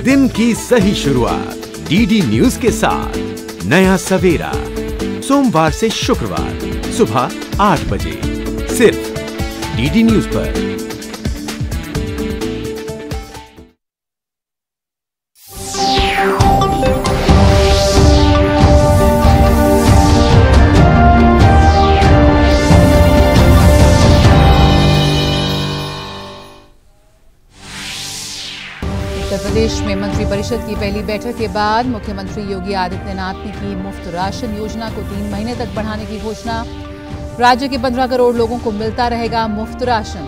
दिन की सही शुरुआत डीडी न्यूज के साथ। नया सवेरा सोमवार से शुक्रवार सुबह 8 बजे सिर्फ डीडी न्यूज पर। उत्तर प्रदेश में मंत्रिपरिषद की पहली बैठक के बाद मुख्यमंत्री योगी आदित्यनाथ ने की मुफ्त राशन योजना को 3 महीने तक बढ़ाने की घोषणा। राज्य के 15 करोड़ लोगों को मिलता रहेगा मुफ्त राशन।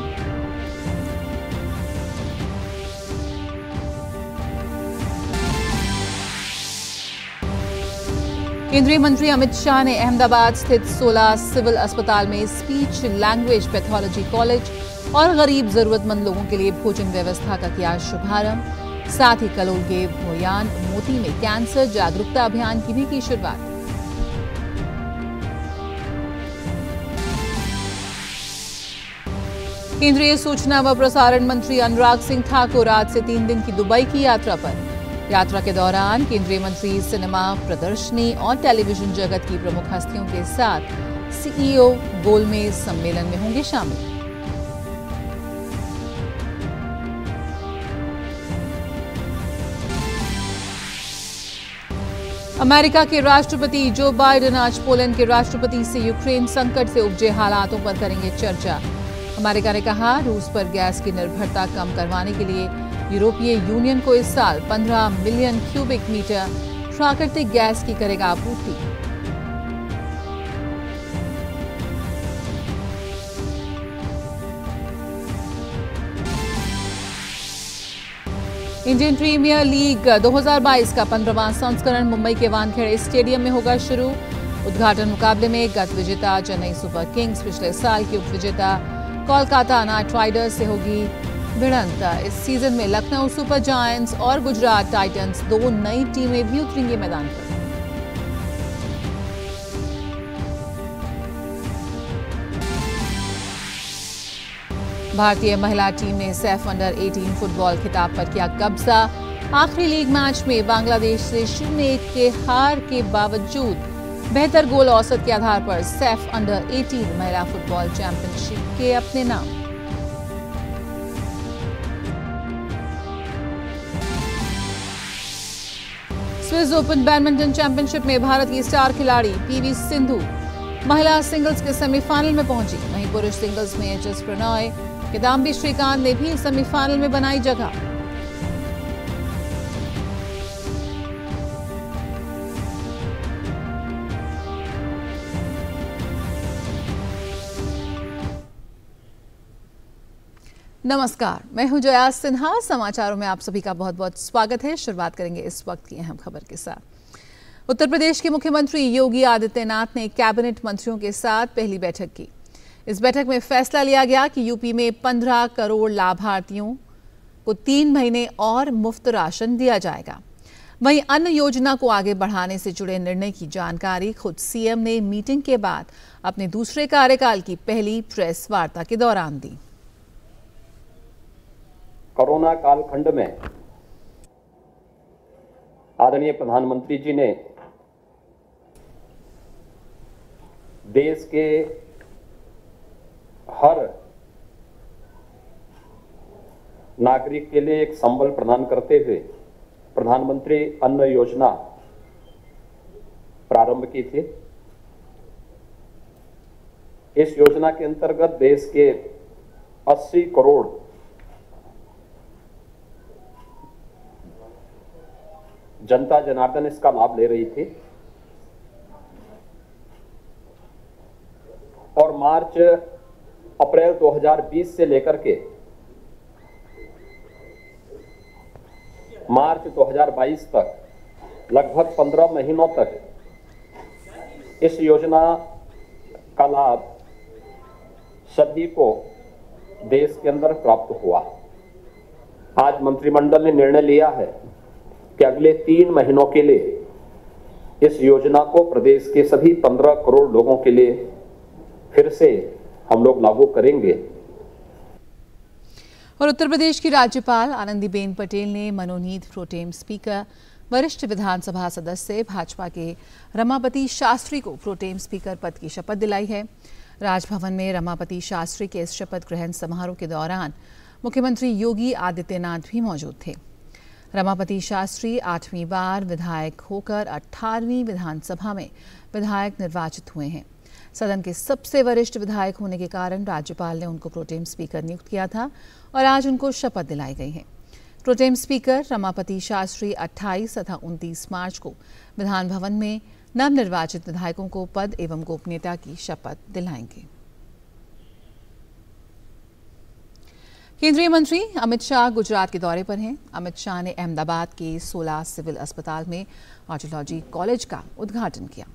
केंद्रीय मंत्री अमित शाह ने अहमदाबाद स्थित 16 सिविल अस्पताल में स्पीच लैंग्वेज पैथोलॉजी कॉलेज और गरीब जरूरतमंद लोगों के लिए भोजन व्यवस्था का किया शुभारंभ। साथ ही कलोल के भोयान मोती में कैंसर जागरूकता अभियान की भी की शुरुआत। केंद्रीय सूचना व प्रसारण मंत्री अनुराग सिंह ठाकुर आज से 3 दिन की दुबई की यात्रा पर। यात्रा के दौरान केंद्रीय मंत्री सिनेमा, प्रदर्शनी और टेलीविजन जगत की प्रमुख हस्तियों के साथ सीईओ गोलमेज सम्मेलन में होंगे शामिल। अमेरिका के राष्ट्रपति जो बाइडेन आज पोलैंड के राष्ट्रपति से यूक्रेन संकट से उपजे हालातों पर करेंगे चर्चा। अमेरिका ने कहा रूस पर गैस की निर्भरता कम करवाने के लिए यूरोपीय यूनियन को इस साल 15 मिलियन क्यूबिक मीटर प्राकृतिक गैस की करेगा आपूर्ति। इंडियन प्रीमियर लीग 2022 का 15वां संस्करण मुंबई के वानखेड़े स्टेडियम में होगा शुरू। उद्घाटन मुकाबले में गत विजेता चेन्नई सुपर किंग्स पिछले साल की उपविजेता कोलकाता नाइट राइडर्स से होगी भिड़ंत। इस सीजन में लखनऊ सुपर जायंट्स और गुजरात टाइटंस 2 नई टीमें भी उतरेंगी मैदान पर। भारतीय महिला टीम ने सैफ अंडर 18 फुटबॉल खिताब पर किया कब्जा। आखिरी लीग मैच में बांग्लादेश से 0-1 के हार के बावजूद बेहतर गोल औसत के आधार पर सैफ अंडर 18 महिला फुटबॉल चैंपियनशिप के अपने नाम। स्विस ओपन बैडमिंटन चैंपियनशिप में भारत की स्टार खिलाड़ी पीवी सिंधु महिला सिंगल्स के सेमीफाइनल में पहुंची। वहीं पुरुष सिंगल्स में एचएस प्रणॉय, किदाम्बी श्रीकांत ने भी सेमीफाइनल में बनाई जगह। नमस्कार, मैं हूं जया सिन्हा। समाचारों में आप सभी का बहुत बहुत स्वागत है। शुरुआत करेंगे इस वक्त की अहम खबर के साथ। उत्तर प्रदेश के मुख्यमंत्री योगी आदित्यनाथ ने कैबिनेट मंत्रियों के साथ पहली बैठक की। इस बैठक में फैसला लिया गया कि यूपी में 15 करोड़ लाभार्थियों को 3 महीने और मुफ्त राशन दिया जाएगा। वहीं अन्न योजना को आगे बढ़ाने से जुड़े निर्णय की जानकारी खुद सीएम ने मीटिंग के बाद अपने दूसरे कार्यकाल की पहली प्रेस वार्ता के दौरान दी। कोरोना कालखंड में आदरणीय प्रधानमंत्री जी ने देश के हर नागरिक के लिए एक संबल प्रदान करते हुए प्रधानमंत्री अन्न योजना प्रारंभ की थी। इस योजना के अंतर्गत देश के 80 करोड़ जनता जनार्दन इसका लाभ ले रही थी और अप्रैल 2020 से लेकर के मार्च 2022 तक लगभग 15 महीनों तक इस योजना का लाभ सभी को देश के अंदर प्राप्त हुआ। आज मंत्रिमंडल ने निर्णय लिया है कि अगले 3 महीनों के लिए इस योजना को प्रदेश के सभी 15 करोड़ लोगों के लिए फिर से हम लोग लागू करेंगे। और उत्तर प्रदेश की राज्यपाल आनंदीबेन पटेल ने मनोनीत प्रोटेम स्पीकर वरिष्ठ विधानसभा सदस्य भाजपा के रमापति शास्त्री को प्रोटेम स्पीकर पद की शपथ दिलाई है। राजभवन में रमापति शास्त्री के इस शपथ ग्रहण समारोह के दौरान मुख्यमंत्री योगी आदित्यनाथ भी मौजूद थे। रमापति शास्त्री 8वीं बार विधायक होकर 18वीं विधानसभा में विधायक निर्वाचित हुए हैं। सदन के सबसे वरिष्ठ विधायक होने के कारण राज्यपाल ने उनको प्रोटेम स्पीकर नियुक्त किया था और आज उनको शपथ दिलाई गई है। प्रोटेम स्पीकर रमापति शास्त्री 28 तथा 29 मार्च को विधान भवन में नवनिर्वाचित विधायकों को पद एवं गोपनीयता की शपथ दिलाएंगे। केंद्रीय मंत्री अमित शाह गुजरात के दौरे पर हैं। अमित शाह ने अहमदाबाद के 16 सिविल अस्पताल में ऑर्टोलॉजी कॉलेज का उद्घाटन किया।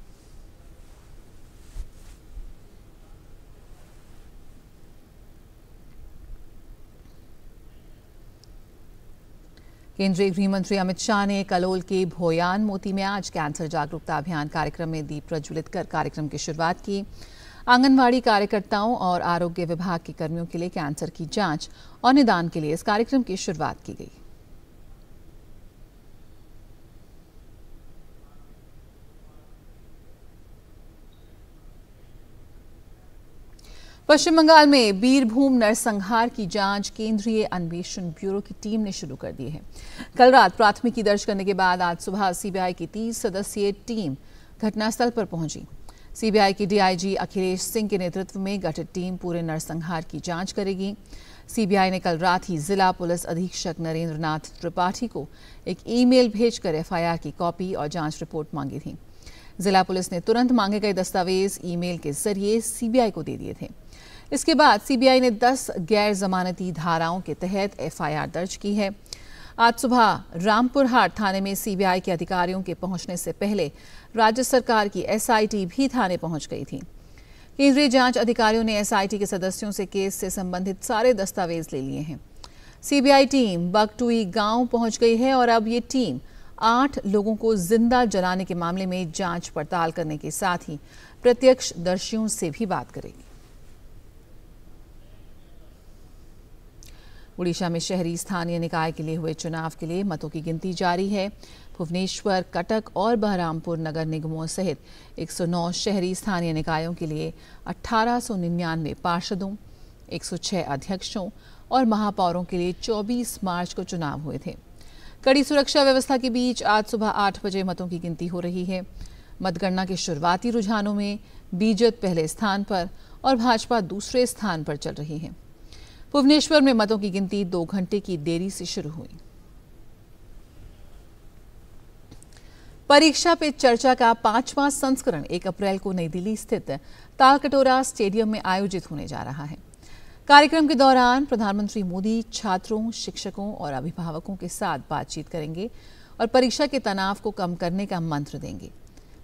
केंद्रीय गृह मंत्री अमित शाह ने कलोल के भोयान मोती में आज कैंसर जागरूकता अभियान कार्यक्रम में दीप प्रज्वलित कर कार्यक्रम की शुरुआत की। आंगनवाड़ी कार्यकर्ताओं और आरोग्य विभाग के कर्मियों के लिए कैंसर की जांच और निदान के लिए इस कार्यक्रम की शुरुआत की गई। पश्चिम बंगाल में बीरभूम नरसंहार की जांच केंद्रीय अन्वेषण ब्यूरो की टीम ने शुरू कर दी है। कल रात प्राथमिकी दर्ज करने के बाद आज सुबह सीबीआई की 30 सदस्यीय टीम घटनास्थल पर पहुंची। सीबीआई की डीआईजी अखिलेश सिंह के नेतृत्व में गठित टीम पूरे नरसंहार की जांच करेगी। सीबीआई ने कल रात ही जिला पुलिस अधीक्षक नरेंद्र नाथ त्रिपाठी को एक ईमेल भेजकर एफआईआर की कॉपी और जांच रिपोर्ट मांगी थी। जिला पुलिस ने तुरंत मांगे गए दस्तावेज ईमेल के जरिए सीबीआई को दे दिए थे। इसके बाद सीबीआई ने 10 गैर जमानती धाराओं के तहत एफआईआर दर्ज की है। आज सुबह रामपुर हाट थाने में सीबीआई के अधिकारियों के पहुंचने से पहले राज्य सरकार की एसआईटी भी थाने पहुंच गई थी। केंद्रीय जांच अधिकारियों ने एसआईटी के सदस्यों से केस से संबंधित सारे दस्तावेज ले लिए हैं। सीबीआई टीम बगटुई गांव पहुंच गई है और अब ये टीम 8 लोगों को जिंदा जलाने के मामले में जांच पड़ताल करने के साथ ही प्रत्यक्षदर्शियों से भी बात करेगी। उड़ीसा में शहरी स्थानीय निकाय के लिए हुए चुनाव के लिए मतों की गिनती जारी है। भुवनेश्वर, कटक और बहरामपुर नगर निगमों सहित 109 शहरी स्थानीय निकायों के लिए 1899 पार्षदों, 106 अध्यक्षों और महापौरों के लिए 24 मार्च को चुनाव हुए थे। कड़ी सुरक्षा व्यवस्था के बीच आज सुबह 8 बजे मतों की गिनती हो रही है। मतगणना के शुरुआती रुझानों में बीजेपी पहले स्थान पर और भाजपा दूसरे स्थान पर चल रही है। भुवनेश्वर में मतों की गिनती 2 घंटे की देरी से शुरू हुई। परीक्षा पे चर्चा का 5वां संस्करण 1 अप्रैल को नई दिल्ली स्थित तालकटोरा स्टेडियम में आयोजित होने जा रहा है। कार्यक्रम के दौरान प्रधानमंत्री मोदी छात्रों, शिक्षकों और अभिभावकों के साथ बातचीत करेंगे और परीक्षा के तनाव को कम करने का मंत्र देंगे।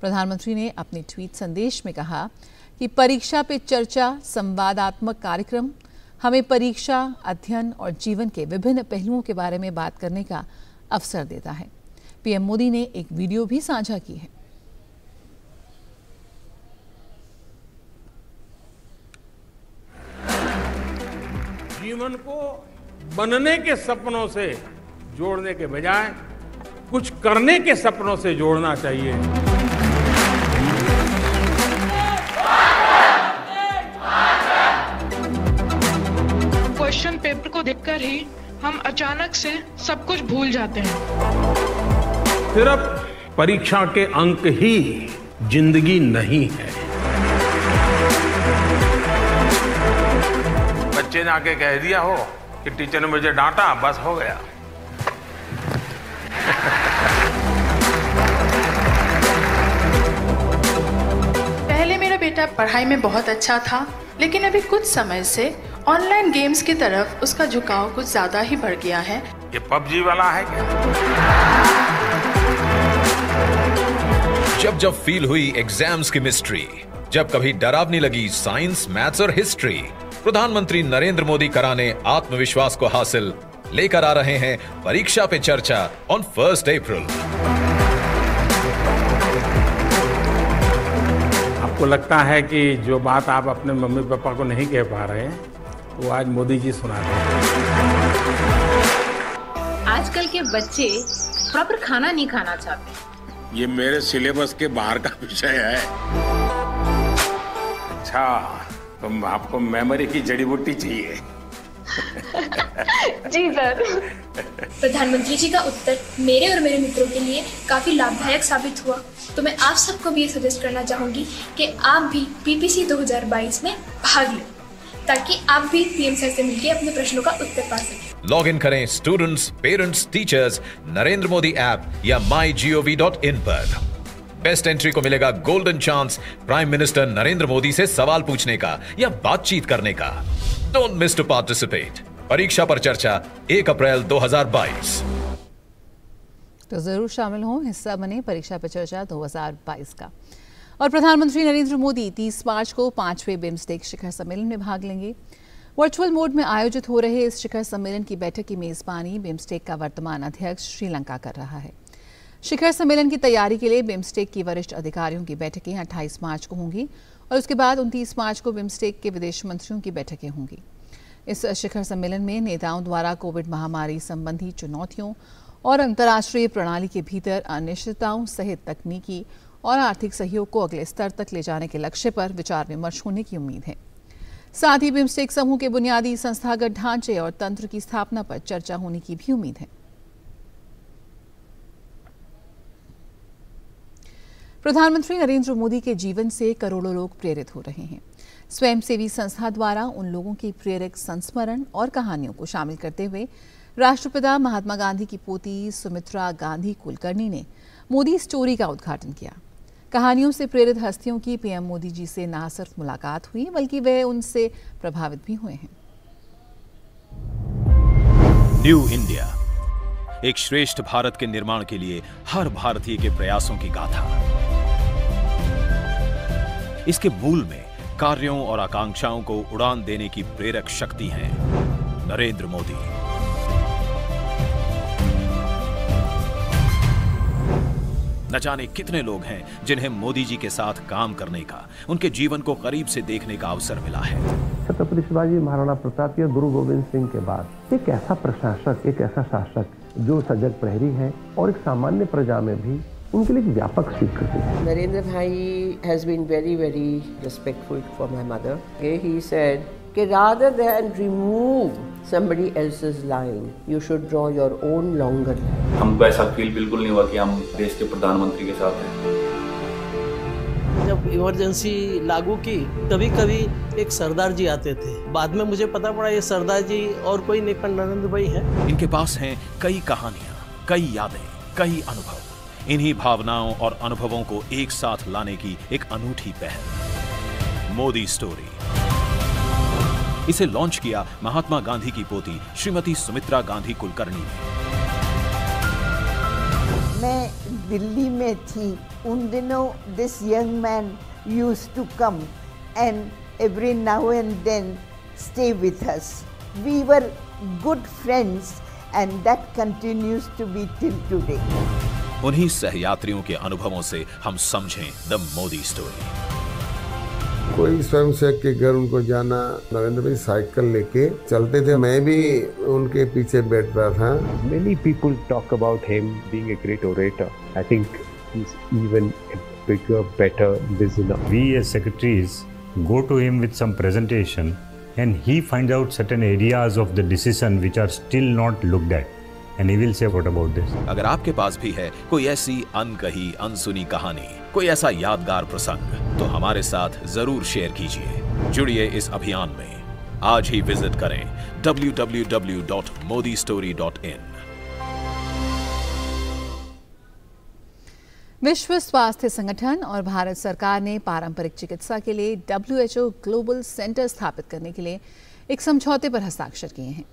प्रधानमंत्री ने अपने ट्वीट संदेश में कहा कि परीक्षा पे चर्चा संवादात्मक कार्यक्रम हमें परीक्षा, अध्ययन और जीवन के विभिन्न पहलुओं के बारे में बात करने का अवसर देता है। पीएम मोदी ने एक वीडियो भी साझा की है। जीवन को बनने के सपनों से जोड़ने के बजाय कुछ करने के सपनों से जोड़ना चाहिए। क्वेश्चन पेपर को देखकर ही हम अचानक से सब कुछ भूल जाते हैं। सिर्फ परीक्षा के अंक ही जिंदगी नहीं है। बच्चे ने आके कह दिया हो कि टीचर ने मुझे डांटा, बस हो गया। पहले मेरा बेटा पढ़ाई में बहुत अच्छा था, लेकिन अभी कुछ समय से ऑनलाइन गेम्स की तरफ उसका झुकाव कुछ ज्यादा ही बढ़ गया है। ये पबजी वाला है क्या? जब जब फील हुई एग्जाम्स की मिस्ट्री, जब कभी डरावनी लगी साइंस, मैथ्स और हिस्ट्री, प्रधानमंत्री नरेंद्र मोदी कराने आत्मविश्वास को हासिल लेकर आ रहे हैं परीक्षा पे चर्चा ऑन 1 अप्रैल। आपको लगता है कि जो बात आप अपने मम्मी पापा को नहीं कह पा रहे हैं वो आज मोदी जी सुना रहे हैं। आजकल के बच्चे प्रॉपर खाना नहीं खाना चाहते। ये मेरे सिलेबस के बाहर का विषय है। अच्छा, तो आपको मेमोरी की जड़ी बूटी चाहिए? जी सर। प्रधानमंत्री जी का उत्तर मेरे और मेरे मित्रों के लिए काफी लाभदायक साबित हुआ, तो मैं आप सबको भी ये सजेस्ट करना चाहूंगी कि आप भी पीपीसी 2022 में भाग लें, ताकि आप भी पीएम सर से मिलकर अपने प्रश्नों का उत्तर पा सकें। लॉग इन करें students, parents, teachers, Narendra Modi app या mygov.in पर। बेस्ट एंट्री को मिलेगा golden chance prime minister Narendra Modi से सवाल पूछने का या बातचीत करने का। Don't miss to participate. परीक्षा पर चर्चा 1 अप्रैल 2022। तो जरूर शामिल हो, हिस्सा बने परीक्षा पे चर्चा 2022 का। और प्रधानमंत्री नरेंद्र मोदी 30 मार्च को 5वें बिम्स्टेक शिखर सम्मेलन में भाग लेंगे। वर्चुअल मोड में आयोजित हो रहे इस शिखर सम्मेलन की बैठक की मेजबानी बिम्स्टेक का वर्तमान अध्यक्ष श्रीलंका कर रहा है। शिखर सम्मेलन की तैयारी के लिए बिम्स्टेक की वरिष्ठ अधिकारियों की बैठकें 28 मार्च को होंगी और उसके बाद 29 मार्च को बिम्स्टेक के विदेश मंत्रियों की बैठकें होंगी। इस शिखर सम्मेलन में नेताओं द्वारा कोविड महामारी संबंधी चुनौतियों और अंतर्राष्ट्रीय प्रणाली के भीतर अनिश्चितताओं सहित तकनीकी और आर्थिक सहयोग को अगले स्तर तक ले जाने के लक्ष्य पर विचार विमर्श होने की उम्मीद है। साथ ही बिम्स्टेक समूह के बुनियादी संस्थागत ढांचे और तंत्र की स्थापना पर चर्चा होने की भी उम्मीद है। प्रधानमंत्री नरेंद्र मोदी के जीवन से करोड़ों लोग प्रेरित हो रहे हैं। स्वयंसेवी संस्था द्वारा उन लोगों की प्रेरक संस्मरण और कहानियों को शामिल करते हुए राष्ट्रपिता महात्मा गांधी की पोती सुमित्रा गांधी कुलकर्णी ने मोदी स्टोरी का उद्घाटन किया। कहानियों से प्रेरित हस्तियों की पीएम मोदी जी से न सिर्फ मुलाकात हुई, बल्कि वे उनसे प्रभावित भी हुए हैं। न्यू इंडिया, एक श्रेष्ठ भारत के निर्माण के लिए हर भारतीय के प्रयासों की गाथा। इसके मूल में कार्यों और आकांक्षाओं को उड़ान देने की प्रेरक शक्ति है नरेंद्र मोदी। न जाने कितने लोग हैं जिन्हें मोदी जी के साथ काम करने का, उनके जीवन को करीब से देखने का अवसर मिला है। छत्रपति शिवाजी महाराणा प्रताप या गुरु गोविंद सिंह के बाद एक ऐसा प्रशासक, एक ऐसा शासक जो सजग प्रहरी है और एक सामान्य प्रजा में भी उनके लिए व्यापक स्वीकृति है। नरेंद्र भाई has been very respectful for my mother. He said कि rather than remove somebody else's line, you should draw your own longer line. हमको ऐसा फील बिल्कुल नहीं हुआ कि हम देश के प्रधानमंत्री के साथ हैं। जब इमरजेंसी लागू की, कभी कभी एक सरदार जी आते थे। बाद में मुझे पता पड़ा ये सरदार जी और कोई नहीं पर नरेंद्र भाई है। इनके पास हैं कई कहानियां, कई यादें, कई अनुभव। इन्हीं भावनाओं और अनुभवों को एक साथ लाने की एक अनूठी पहल मोदी स्टोरी। इसे लॉन्च किया महात्मा गांधी की पोती श्रीमती सुमित्रा गांधी कुलकर्णी ने। मैं दिल्ली में थी उन दिनों। This young man used to come and every now and then stay with us. We were good friends and that continues to be till today. उन्हीं सहयात्रियों के अनुभवों से हम समझें द मोदी स्टोरी। कोई स्वयंसेवक के घर उनको जाना, नरेंद्र भाई साइकिल लेके चलते थे, मैं भी उनके पीछे बैठता था। Many people talk about him being a great orator. I think he's even a bigger, better listener. We as secretaries go to him with some presentation and he finds out certain areas of the decision which are still not looked at. And he will say, what about this? अगर आपके पास भी है कोई ऐसी अनकही, अनसुनी कहानी, कोई ऐसा यादगार प्रसंग, तो हमारे साथ जरूर शेयर कीजिए। जुड़िए इस अभियान में। आज ही विजिट करें www.modistory.in। विश्व स्वास्थ्य संगठन और भारत सरकार ने पारंपरिक चिकित्सा के लिए WHO ग्लोबल सेंटर स्थापित करने के लिए एक समझौते पर हस्ताक्षर किए हैं।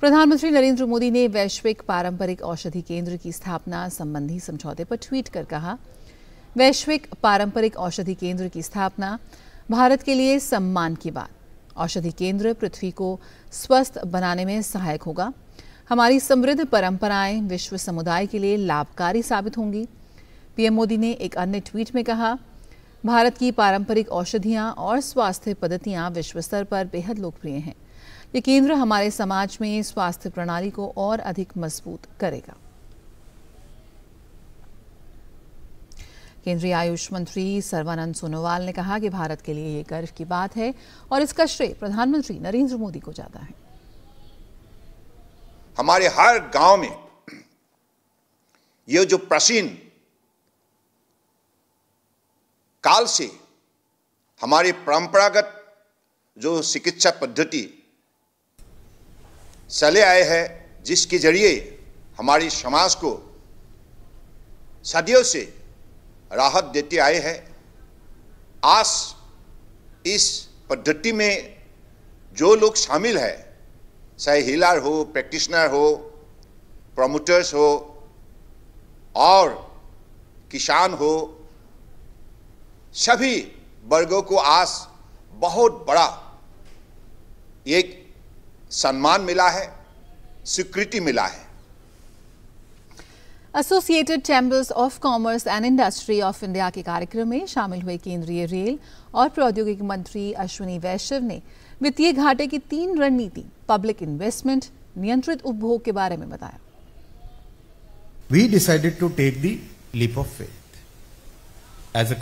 प्रधानमंत्री नरेंद्र मोदी ने वैश्विक पारंपरिक औषधि केंद्र की स्थापना संबंधी समझौते पर ट्वीट कर कहा, वैश्विक पारंपरिक औषधि केंद्र की स्थापना भारत के लिए सम्मान की बात। औषधि केंद्र पृथ्वी को स्वस्थ बनाने में सहायक होगा। हमारी समृद्ध परंपराएं विश्व समुदाय के लिए लाभकारी साबित होंगी। पीएम मोदी ने एक अन्य ट्वीट में कहा, भारत की पारंपरिक औषधियां और स्वास्थ्य पद्धतियां विश्व स्तर पर बेहद लोकप्रिय हैं। ये केंद्र हमारे समाज में स्वास्थ्य प्रणाली को और अधिक मजबूत करेगा। केंद्रीय आयुष मंत्री सर्बानंद सोनोवाल ने कहा कि भारत के लिए ये गर्व की बात है और इसका श्रेय प्रधानमंत्री नरेंद्र मोदी को जाता है। हमारे हर गांव में ये जो प्राचीन काल से हमारी परंपरागत जो चिकित्सा पद्धति चले आए हैं, जिसके जरिए हमारी समाज को सदियों से राहत देते आए हैं, आज इस पद्धति में जो लोग शामिल है, चाहे हीलर हो, प्रैक्टिशनर हो, प्रमोटर्स हो और किसान हो, सभी वर्गों को आज बहुत बड़ा एक सम्मान मिला है, स्वीकृति मिला है। Associated chambers of commerce and industry of India के कार्यक्रम में शामिल हुए केंद्रीय रेल और प्रौद्योगिकी मंत्री अश्विनी वैष्णव ने वित्तीय घाटे की 3 रणनीति, पब्लिक इन्वेस्टमेंट, नियंत्रित उपभोग के बारे में बताया। We decided to take the leap of faith. As a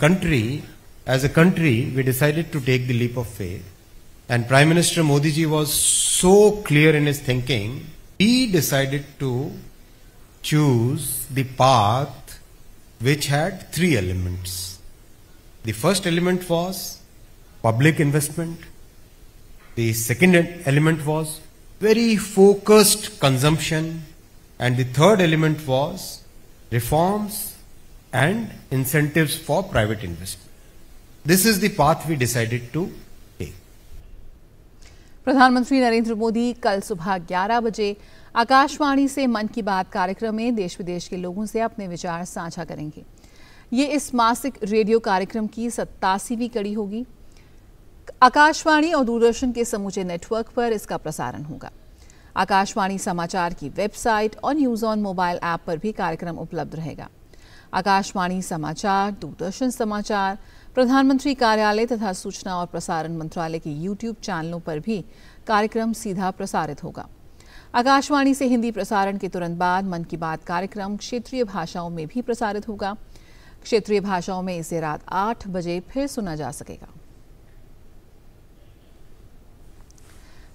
country, we decided to take the leap of faith. And Prime Minister Modi ji was so clear in his thinking, he decided to choose the path which had 3 elements. The first element was public investment. The second element was very focused consumption. And the third element was reforms and incentives for private investment. This is the path we decided to take. प्रधानमंत्री नरेंद्र मोदी कल सुबह 11 बजे आकाशवाणी से मन की बात कार्यक्रम में देश विदेश के लोगों से अपने विचार साझा करेंगे। ये इस मासिक रेडियो कार्यक्रम की 87वीं कड़ी होगी। आकाशवाणी और दूरदर्शन के समूचे नेटवर्क पर इसका प्रसारण होगा। आकाशवाणी समाचार की वेबसाइट और न्यूज़ ऑन मोबाइल ऐप पर भी कार्यक्रम उपलब्ध रहेगा। आकाशवाणी समाचार, दूरदर्शन समाचार, प्रधानमंत्री कार्यालय तथा सूचना और प्रसारण मंत्रालय के YouTube चैनलों पर भी कार्यक्रम सीधा प्रसारित होगा। आकाशवाणी से हिंदी प्रसारण के तुरंत बाद मन की बात कार्यक्रम क्षेत्रीय भाषाओं में भी प्रसारित होगा। क्षेत्रीय भाषाओं में इसे रात 8 बजे फिर सुना जा सकेगा।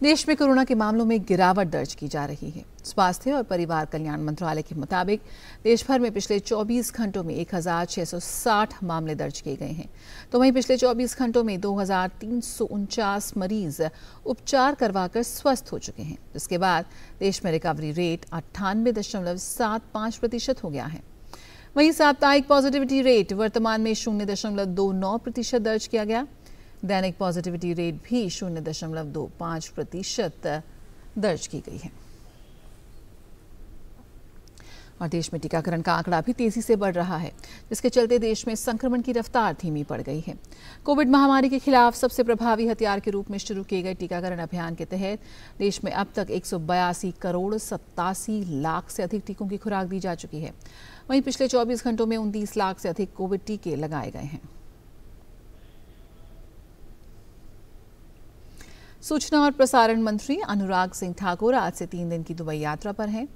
देश में कोरोना के मामलों में गिरावट दर्ज की जा रही है। स्वास्थ्य और परिवार कल्याण मंत्रालय के मुताबिक देश भर में पिछले 24 घंटों में 1660 मामले दर्ज किए गए हैं, तो वहीं पिछले 24 घंटों में 2349 मरीज उपचार करवाकर स्वस्थ हो चुके हैं, जिसके बाद देश में रिकवरी रेट 98.75% हो गया है। वहीं साप्ताहिक पॉजिटिविटी रेट वर्तमान में 0.29% दर्ज किया गया। दैनिक पॉजिटिविटी रेट भी 0.25% दर्ज की गई है। और देश में टीकाकरण का आंकड़ा भी तेजी से बढ़ रहा है, जिसके चलते देश में संक्रमण की रफ्तार धीमी पड़ गई है। कोविड महामारी के खिलाफ सबसे प्रभावी हथियार के रूप में शुरू किए गए टीकाकरण अभियान के तहत देश में अब तक 182 करोड़ 87 लाख से अधिक टीकों की खुराक दी जा चुकी है। वहीं पिछले 24 घंटों में 29 लाख से अधिक कोविड टीके लगाए गए हैं। सूचना और प्रसारण मंत्री अनुराग सिंह ठाकुर आज से 3 दिन की दुबई यात्रा पर हैं।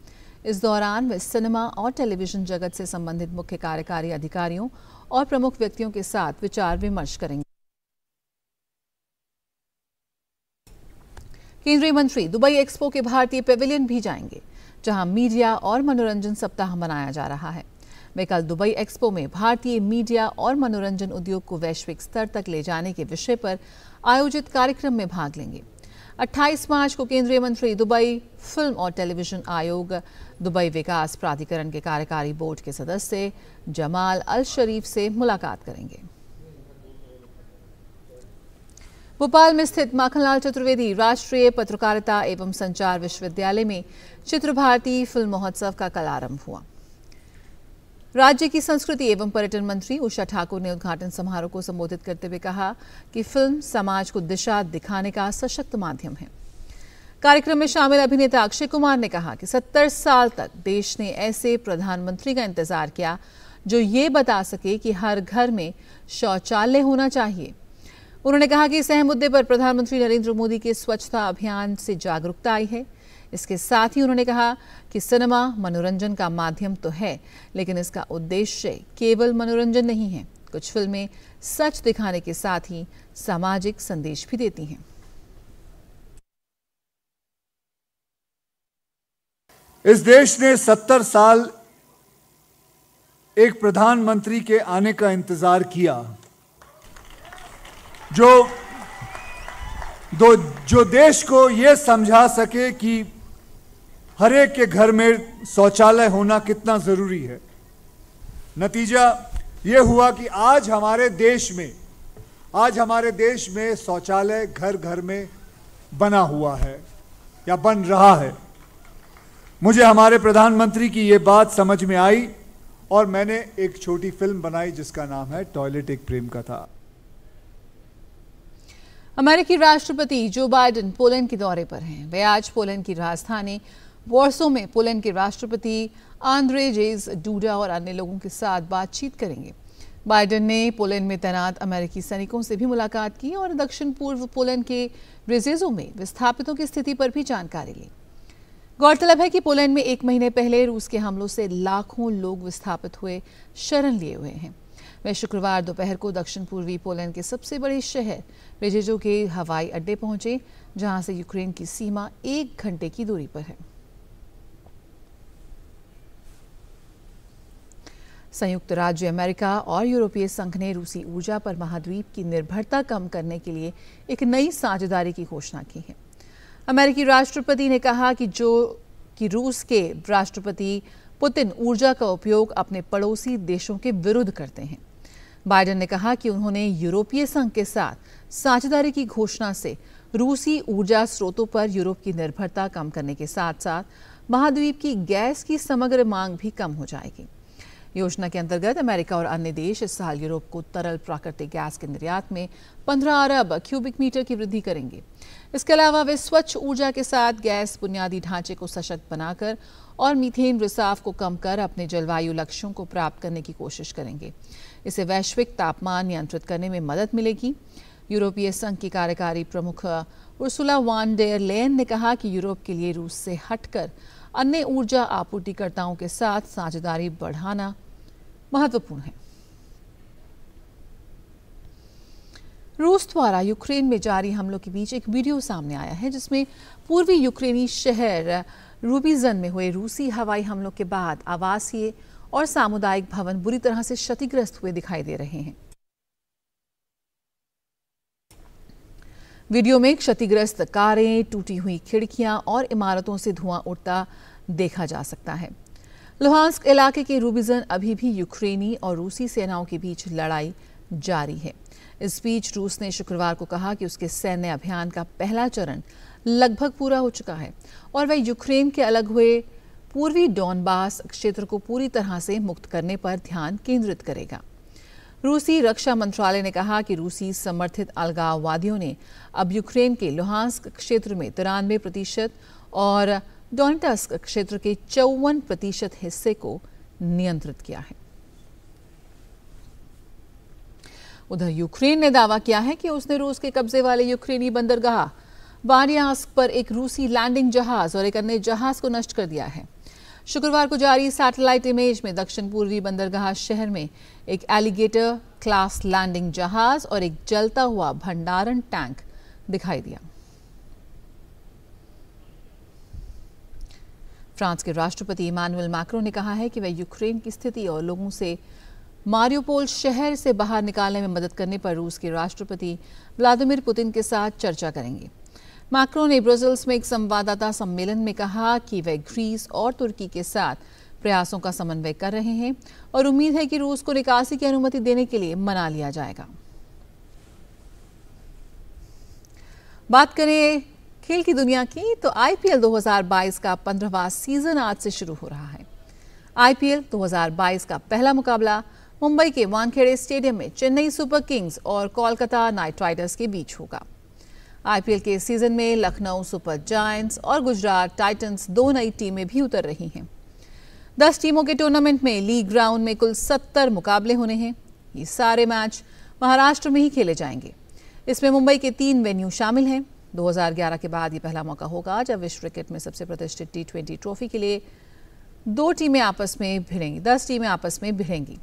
इस दौरान वे सिनेमा और टेलीविजन जगत से संबंधित मुख्य कार्यकारी अधिकारियों और प्रमुख व्यक्तियों के साथ विचार विमर्श करेंगे। केंद्रीय मंत्री दुबई एक्सपो के भारतीय पेविलियन भी जाएंगे, जहां मीडिया और मनोरंजन सप्ताह मनाया जा रहा है। वे कल दुबई एक्सपो में भारतीय मीडिया और मनोरंजन उद्योग को वैश्विक स्तर तक ले जाने के विषय पर आयोजित कार्यक्रम में भाग लेंगे। 28 मार्च को केंद्रीय मंत्री दुबई फिल्म और टेलीविजन आयोग, दुबई विकास प्राधिकरण के कार्यकारी बोर्ड के सदस्य जमाल अल शरीफ से मुलाकात करेंगे। भोपाल में स्थित माखनलाल चतुर्वेदी राष्ट्रीय पत्रकारिता एवं संचार विश्वविद्यालय में चित्र भारती फिल्म महोत्सव का कल आरंभ हुआ। राज्य की संस्कृति एवं पर्यटन मंत्री उषा ठाकुर ने उद्घाटन समारोह को संबोधित करते हुए कहा कि फिल्म समाज को दिशा दिखाने का सशक्त माध्यम है। कार्यक्रम में शामिल अभिनेता अक्षय कुमार ने कहा कि 70 साल तक देश ने ऐसे प्रधानमंत्री का इंतजार किया जो ये बता सके कि हर घर में शौचालय होना चाहिए। उन्होंने कहा कि इस अहम मुद्दे पर प्रधानमंत्री नरेंद्र मोदी के स्वच्छता अभियान से जागरूकता आई है। इसके साथ ही उन्होंने कहा कि सिनेमा मनोरंजन का माध्यम तो है, लेकिन इसका उद्देश्य केवल मनोरंजन नहीं है। कुछ फिल्में सच दिखाने के साथ ही सामाजिक संदेश भी देती हैं। इस देश ने 70 साल एक प्रधानमंत्री के आने का इंतजार किया, जो देश को यह समझा सके कि हर एक के घर में शौचालय होना कितना जरूरी है। नतीजा यह हुआ कि आज हमारे देश में शौचालय घर घर में बना हुआ है या बन रहा है। मुझे हमारे प्रधानमंत्री की ये बात समझ में आई और मैंने एक छोटी फिल्म बनाई जिसका नाम है टॉयलेट एक प्रेम कथा। अमेरिकी राष्ट्रपति जो बाइडेन पोलैंड के दौरे पर हैं। वे आज पोलैंड की राजधानी वॉर्सो में पोलैंड के राष्ट्रपति आंद्रेजेज डूडा और अन्य लोगों के साथ बातचीत करेंगे। बाइडेन ने पोलैंड में तैनात अमेरिकी सैनिकों से भी मुलाकात की और दक्षिण पूर्व पोलैंड के ब्रेजेजो में विस्थापितों की स्थिति पर भी जानकारी ली। गौरतलब है कि पोलैंड में 1 महीने पहले रूस के हमलों से लाखों लोग विस्थापित हुए शरण लिए हुए हैं। वे शुक्रवार दोपहर को दक्षिण पूर्वी पोलैंड के सबसे बड़े शहर ब्रेजेजो के हवाई अड्डे पहुंचे, जहां से यूक्रेन की सीमा 1 घंटे की दूरी पर है। संयुक्त राज्य अमेरिका और यूरोपीय संघ ने रूसी ऊर्जा पर महाद्वीप की निर्भरता कम करने के लिए एक नई साझेदारी की घोषणा की है। अमेरिकी राष्ट्रपति ने कहा कि रूस के राष्ट्रपति पुतिन ऊर्जा का उपयोग अपने पड़ोसी देशों के विरुद्ध करते हैं। बाइडेन ने कहा कि उन्होंने यूरोपीय संघ के साथ साझेदारी की घोषणा से रूसी ऊर्जा स्रोतों पर यूरोप की निर्भरता कम करने के साथ साथ महाद्वीप की गैस की समग्र मांग भी कम हो जाएगी। योजना के अंतर्गत अमेरिका और अन्य देश इस साल यूरोप को तरल प्राकृतिक गैस के निर्यात में 15 अरब क्यूबिक मीटर की वृद्धि करेंगे। इसके अलावा वे स्वच्छ ऊर्जा के साथ गैस बुनियादी ढांचे को सशक्त बनाकर और मीथेन रिसाव को कम कर अपने जलवायु लक्ष्यों को प्राप्त करने की कोशिश करेंगे। इससे वैश्विक तापमान नियंत्रित करने में मदद मिलेगी। यूरोपीय संघ की कार्यकारी प्रमुख उर्सुला वान डेर लेयन ने कहा कि यूरोप के लिए रूस से हटकर अन्य ऊर्जा आपूर्तिकर्ताओं के साथ साझेदारी बढ़ाना महत्वपूर्ण है। रूस द्वारा यूक्रेन में जारी हमलों के बीच एक वीडियो सामने आया है, जिसमें पूर्वी यूक्रेनी शहर रूबिजन में हुए रूसी हवाई हमलों के बाद आवासीय और सामुदायिक भवन बुरी तरह से क्षतिग्रस्त हुए दिखाई दे रहे हैं। वीडियो में क्षतिग्रस्त कारें, टूटी हुई खिड़कियां और इमारतों से धुआं उठता देखा जा सकता है। लुहांस्क इलाके के रूबिजन अभी भी यूक्रेनी और रूसी सेनाओं के बीच लड़ाई जारी है। इस बीच रूस ने शुक्रवार को कहा कि उसके सैन्य अभियान का पहला चरण लगभग पूरा हो चुका है और वह यूक्रेन के अलग हुए पूर्वी डॉनबास क्षेत्र को पूरी तरह से मुक्त करने पर ध्यान केंद्रित करेगा। रूसी रक्षा मंत्रालय ने कहा कि रूसी समर्थित अलगाववादियों ने अब यूक्रेन के लुहांस्क क्षेत्र में 93% और डोनेट्स्क क्षेत्र के 54% हिस्से को नियंत्रित किया है। उधर यूक्रेन ने दावा किया है कि उसने रूस के कब्जे वाले यूक्रेनी बंदरगाह बारियांस्क पर एक रूसी लैंडिंग जहाज और एक अन्य जहाज को नष्ट कर दिया है। शुक्रवार को जारी सैटेलाइट इमेज में दक्षिण पूर्वी बंदरगाह शहर में एक एलिगेटर क्लास लैंडिंग जहाज और एक जलता हुआ भंडारण टैंक दिखाई दिया। फ्रांस के राष्ट्रपति इमानुएल मैक्रों ने कहा है कि वह यूक्रेन की स्थिति और लोगों से मारियोपोल शहर से बाहर निकालने में मदद करने पर रूस के राष्ट्रपति व्लादिमीर पुतिन के साथ चर्चा करेंगे। मैक्रों ने ब्रसेल्स में एक संवाददाता सम्मेलन में कहा कि वे ग्रीस और तुर्की के साथ प्रयासों का समन्वय कर रहे हैं और उम्मीद है कि रूस को निकासी की अनुमति देने के लिए मना लिया जाएगा। बात करें खेल की दुनिया की तो आईपीएल 2022 का 15वां सीजन आज से शुरू हो रहा है। आईपीएल 2022 का पहला मुकाबला मुंबई के वानखेड़े स्टेडियम में चेन्नई सुपर किंग्स और कोलकाता नाइट राइडर्स के बीच होगा। आईपीएल के सीजन में लखनऊ सुपर जायंट्स और गुजरात टाइटंस 2 नई टीमें भी उतर रही हैं। 10 टीमों के टूर्नामेंट में लीग ग्राउंड में कुल 70 मुकाबले होने हैं। ये सारे मैच महाराष्ट्र में ही खेले जाएंगे। इसमें मुंबई के 3 वेन्यू शामिल हैं। 2011 के बाद ये पहला मौका होगा जब विश्व क्रिकेट में सबसे प्रतिष्ठित T20 ट्रॉफी के लिए 10 टीमें आपस में भिड़ेंगी।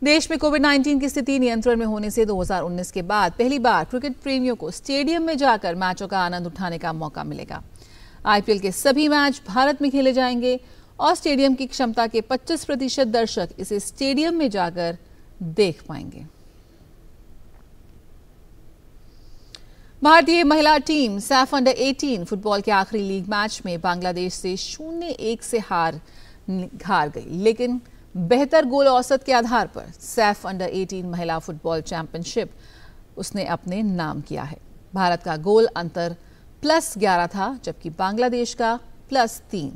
देश में कोविड-19 की स्थिति नियंत्रण में होने से 2019 के बाद पहली बार क्रिकेट प्रेमियों को स्टेडियम में जाकर मैचों का आनंद उठाने का मौका मिलेगा। IPL के सभी मैच भारत में खेले जाएंगे और स्टेडियम की क्षमता के 25% दर्शक इसे स्टेडियम में जाकर देख पाएंगे। भारतीय महिला टीम सैफ अंडर 18 फुटबॉल के आखिरी लीग मैच में बांग्लादेश से 0-1 से हार गई, लेकिन बेहतर गोल औसत के आधार पर सैफ अंडर 18 महिला फुटबॉल चैंपियनशिप उसने अपने नाम किया है। भारत का गोल अंतर +11 था, जबकि बांग्लादेश का +3।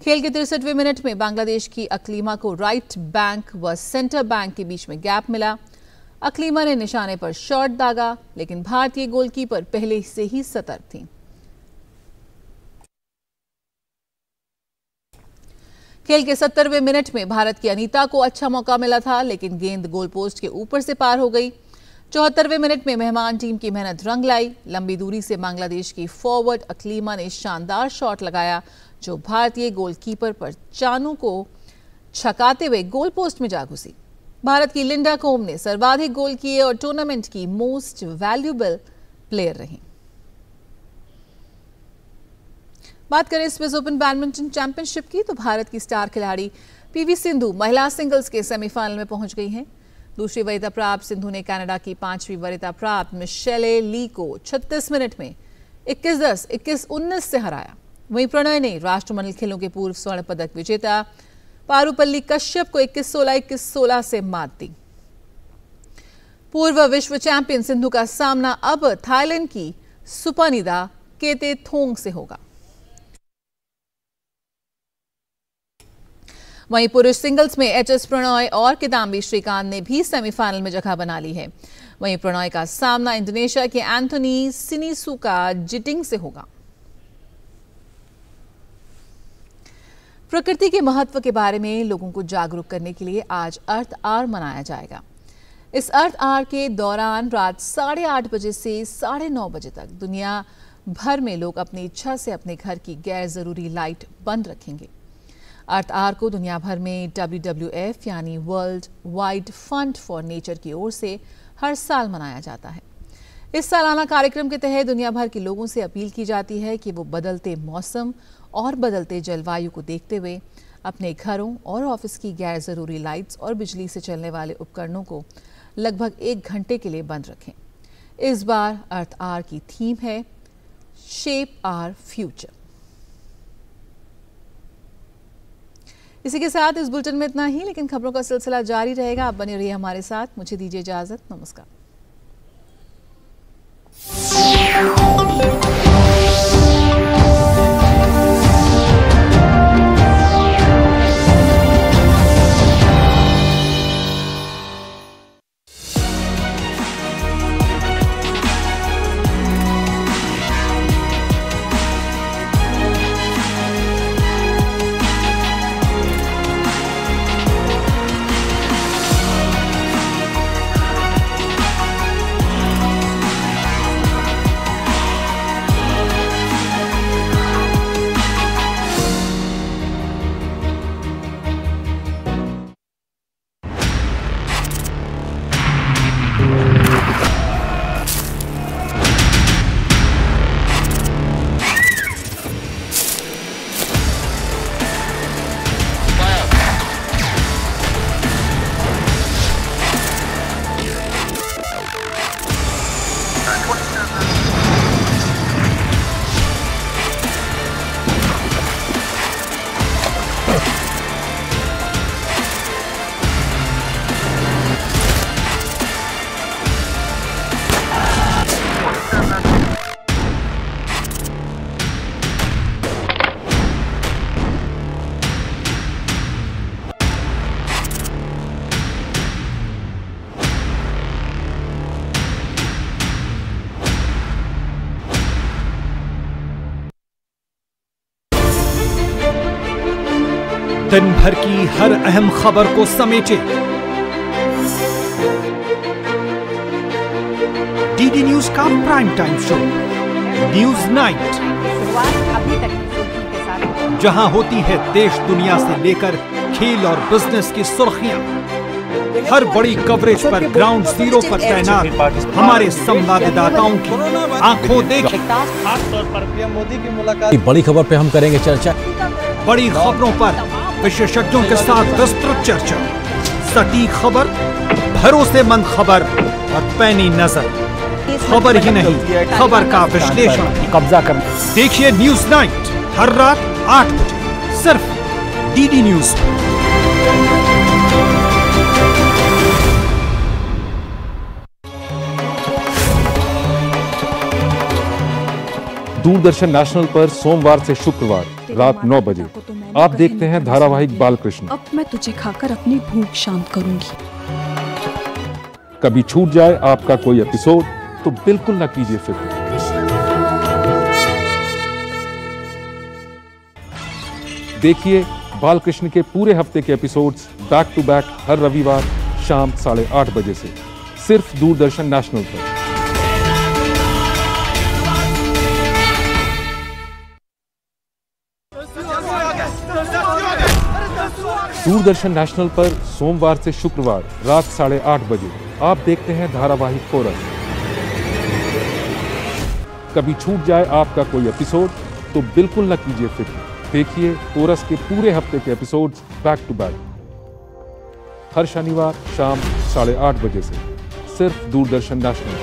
खेल के 63वें मिनट में बांग्लादेश की अकलीमा को राइट बैंक व सेंटर बैंक के बीच में गैप मिला। अकलीमा ने निशाने पर शॉट दागा, लेकिन भारतीय गोलकीपर पहले से ही सतर्क थी। खेल के 70वें मिनट में भारत की अनीता को अच्छा मौका मिला था, लेकिन गेंद गोल पोस्ट के ऊपर से पार हो गई। 74वें मिनट में मेहमान टीम की मेहनत रंग लाई। लंबी दूरी से बांग्लादेश की फॉरवर्ड अकलीमा ने शानदार शॉट लगाया, जो भारतीय गोलकीपर पर चानू को छकाते हुए गोल पोस्ट में जा घुसी। भारत की लिंडा कोम ने सर्वाधिक गोल किए और टूर्नामेंट की मोस्ट वैल्यूएबल प्लेयर रही। बात करें स्विस ओपन बैडमिंटन चैंपियनशिप की, तो भारत की स्टार खिलाड़ी PV सिंधु महिला सिंगल्स के सेमीफाइनल में पहुंच गई हैं। दूसरी वरीयता प्राप्त सिंधु ने कनाडा की 5वीं वरीयता प्राप्त मिशेले ली को 36 मिनट में 21-10, 21-19 से हराया। वहीं प्रणय ने राष्ट्रमंडल खेलों के पूर्व स्वर्ण पदक विजेता पारुपल्ली कश्यप को 21-16, 21-16 से मात दी। पूर्व विश्व चैंपियन सिंधु का सामना अब थाईलैंड की सुपानिदा केतेथोंग से होगा। वहीं पुरुष सिंगल्स में HS प्रणय और किदाम्बी श्रीकांत ने भी सेमीफाइनल में जगह बना ली है। वहीं प्रणय का सामना इंडोनेशिया के एंथोनी सिनिसुका जिटिंग से होगा। प्रकृति के महत्व के बारे में लोगों को जागरूक करने के लिए आज अर्थ आवर मनाया जाएगा। इस अर्थ आवर के दौरान रात 8:30 बजे से 9:30 बजे तक दुनिया भर में लोग अपनी इच्छा से अपने घर की गैर जरूरी लाइट बंद रखेंगे। अर्थ आवर को दुनिया भर में WWF यानी world wide fund for nature की ओर से हर साल मनाया जाता है। इस सालाना कार्यक्रम के तहत दुनिया भर के लोगों से अपील की जाती है कि वो बदलते मौसम और बदलते जलवायु को देखते हुए अपने घरों और ऑफिस की गैर जरूरी लाइट्स और बिजली से चलने वाले उपकरणों को लगभग 1 घंटे के लिए बंद रखें। इस बार अर्थ आवर की थीम है शेप आवर फ्यूचर। इसी के साथ इस बुलेटिन में इतना ही, लेकिन खबरों का सिलसिला जारी रहेगा। आप बने रहिए हमारे साथ। मुझे दीजिए इजाजत। नमस्कार। दिन भर की हर अहम खबर को समेटे डीडी न्यूज का prime time show news night, जहां होती है देश दुनिया से लेकर खेल और बिजनेस की सुर्खियां। हर बड़ी कवरेज पर ग्राउंड जीरो पर तैनात हमारे संवाददाताओं की आंखों देखी। खासतौर पर पीएम मोदी की मुलाकात। बड़ी खबर पे हम करेंगे चर्चा। बड़ी खबरों पर विशेषज्ञों के साथ विस्तृत चर्चा। सटीक खबर, भरोसेमंद खबर और पैनी नजर। खबर ही नहीं, खबर का विश्लेषण। कब्जा कर देखिए न्यूज नाइट हर रात 8 बजे सिर्फ डीडी न्यूज। दूरदर्शन नेशनल पर सोमवार से शुक्रवार रात 9 बजे आप देखते हैं धारावाहिक बालकृष्ण। अब मैं तुझे खाकर अपनी भूख शांत करूंगी। कभी छूट जाए आपका कोई एपिसोड तो बिल्कुल न कीजिए फिक्र। देखिए बालकृष्ण के पूरे हफ्ते के एपिसोड्स बैक टू बैक हर रविवार शाम 8:30 बजे से सिर्फ दूरदर्शन नेशनल पर। दूरदर्शन नेशनल पर सोमवार से शुक्रवार रात 8:30 बजे आप देखते हैं धारावाहिक कोरस। कभी छूट जाए आपका कोई एपिसोड तो बिल्कुल न कीजिए फिक्र। देखिए कोरस के पूरे हफ्ते के एपिसोड्स बैक टू बैक हर शनिवार शाम 8:30 बजे से सिर्फ दूरदर्शन नेशनल।